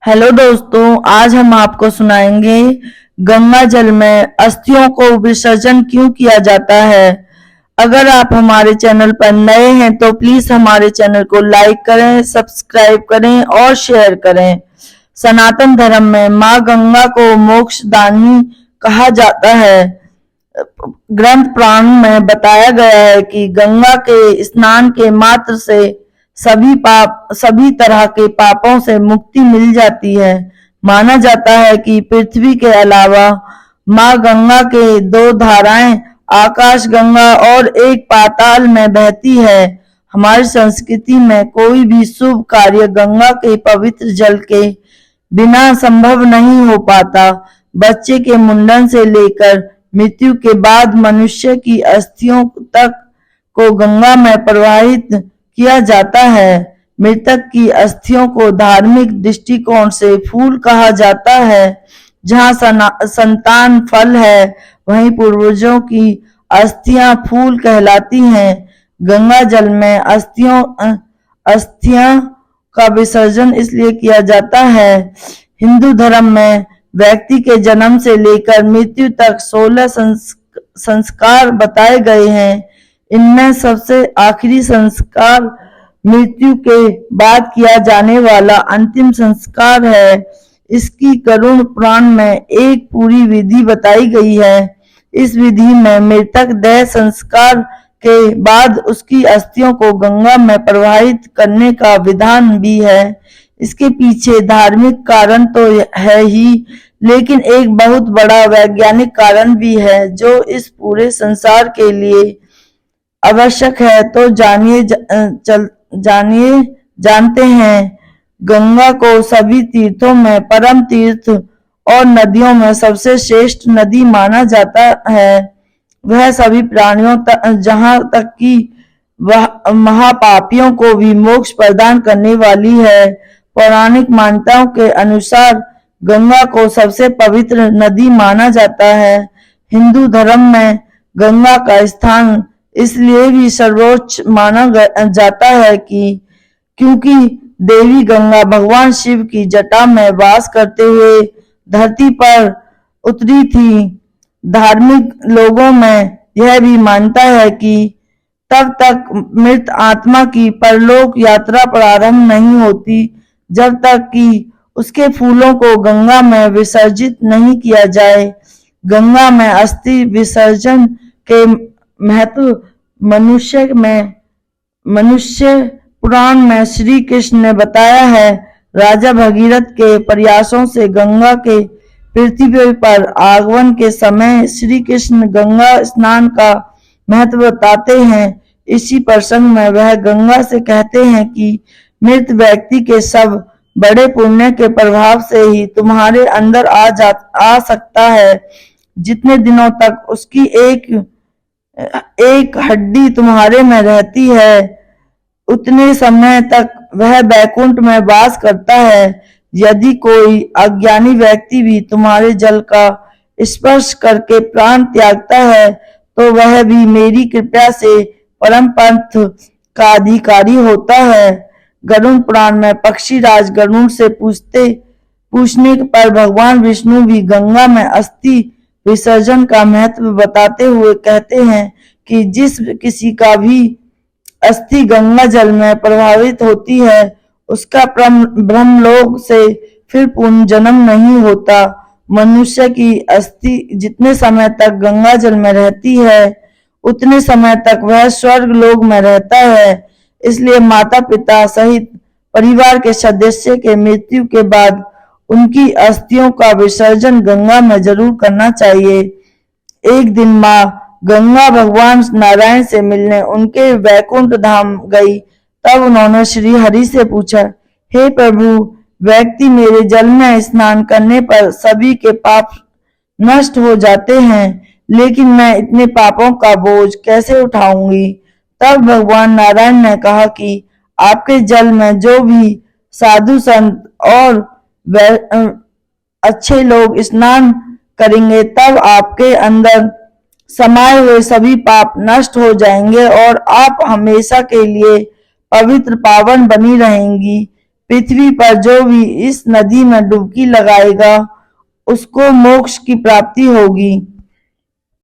Hello दोस्तों, आज हम आपको सुनाएंगे गंगा जल में अस्थियों को विसर्जन क्यों किया जाता है। अगर आप हमारे चैनल पर नए हैं तो प्लीज हमारे चैनल को लाइक करें, सब्सक्राइब करें और शेयर करें। सनातन धर्म में मां गंगा को मोक्षदायिनी कहा जाता है। ग्रंथ पुराण में बताया गया है कि गंगा के स्नान के मात्र से सभी तरह के पापों से मुक्ति मिल जाती है। माना जाता है कि पृथ्वी के अलावा मां गंगा के दो धाराएं आकाश गंगा और एक पाताल में बहती है। हमारी संस्कृति में कोई भी शुभ कार्य गंगा के पवित्र जल के बिना संभव नहीं हो पाता। बच्चे के मुंडन से लेकर मृत्यु के बाद मनुष्य की अस्थियों तक को गंगा में प्रवाहित किया जाता है। मृतक की अस्थियों को धार्मिक दृष्टिकोण से फूल कहा जाता है। जहाँ संतान फल है, वहीं पूर्वजों की अस्थियां फूल कहलाती हैं। गंगा जल में अस्थियां का विसर्जन इसलिए किया जाता है। हिंदू धर्म में व्यक्ति के जन्म से लेकर मृत्यु तक 16 संस्कार बताए गए हैं। इनमें सबसे आखिरी संस्कार मृत्यु के बाद किया जाने वाला अंतिम संस्कार है। इसकी गरुड़ पुराण में एक पूरी विधि बताई गई है। इस विधि में मृतक देह संस्कार के बाद उसकी अस्थियों को गंगा में प्रवाहित करने का विधान भी है। इसके पीछे धार्मिक कारण तो है ही, लेकिन एक बहुत बड़ा वैज्ञानिक कारण भी है जो इस पूरे संसार के लिए आवश्यक है। तो जानते हैं। गंगा को सभी तीर्थों में परम तीर्थ और नदियों में सबसे श्रेष्ठ नदी माना जाता है। वह सभी प्राणियों जहां तक कि वह महापापियों को भी मोक्ष प्रदान करने वाली है। पौराणिक मान्यताओं के अनुसार गंगा को सबसे पवित्र नदी माना जाता है। हिंदू धर्म में गंगा का स्थान इसलिए भी सर्वोच्च माना जाता है कि क्योंकि देवी गंगा भगवान शिव की जटा में वास करते हुए धरती पर उतरी थी। धार्मिक लोगों में यह भी मानता है कि तब तक मृत आत्मा की परलोक यात्रा प्रारंभ नहीं होती जब तक कि उसके फूलों को गंगा में विसर्जित नहीं किया जाए। गंगा में अस्थि विसर्जन के महत्व मनुष्य पुराण में श्री कृष्ण ने बताया है। राजा भगीरथ के प्रयासों से गंगा के पृथ्वी पर आगमन के समय श्री कृष्ण गंगा स्नान का महत्व बताते हैं। इसी प्रसंग में वह गंगा से कहते हैं कि मृत व्यक्ति के सब बड़े पुण्य के प्रभाव से ही तुम्हारे अंदर आ सकता है। जितने दिनों तक उसकी एक हड्डी तुम्हारे में रहती है, उतने समय तक वह बैकुंठ में वास करता है। यदि कोई अज्ञानी व्यक्ति भी तुम्हारे जल का स्पर्श करके प्राण त्यागता है तो वह भी मेरी कृपा से परम पंथ का अधिकारी होता है। गरुड़ पुराण में पक्षीराज गरुड़ से पूछने पर भगवान विष्णु भी गंगा में अस्थि विसर्जन का महत्व बताते हुए कहते हैं कि जिस किसी का भी अस्थि गंगा जल में प्रभावित होती है उसका ब्रह्मलोक से फिर पुनर्जन्म नहीं होता। मनुष्य की अस्थि जितने समय तक गंगा जल में रहती है उतने समय तक वह स्वर्ग लोक में रहता है। इसलिए माता पिता सहित परिवार के सदस्य के मृत्यु के बाद उनकी अस्थियों का विसर्जन गंगा में जरूर करना चाहिए। एक दिन माँ गंगा भगवान नारायण से मिलने उनके वैकुंठ धाम गई। तब उन्होंने श्री हरि से पूछा, हे प्रभु, व्यक्ति मेरे जल में स्नान करने पर सभी के पाप नष्ट हो जाते हैं, लेकिन मैं इतने पापों का बोझ कैसे उठाऊंगी। तब भगवान नारायण ने कहा कि आपके जल में जो भी साधु संत और अच्छे लोग स्नान करेंगे तब आपके अंदर समाये हुए सभी पाप नष्ट हो जाएंगे और आप हमेशा के लिए पवित्र पावन बनी रहेंगी। पृथ्वी पर जो भी इस नदी में डुबकी लगाएगा उसको मोक्ष की प्राप्ति होगी।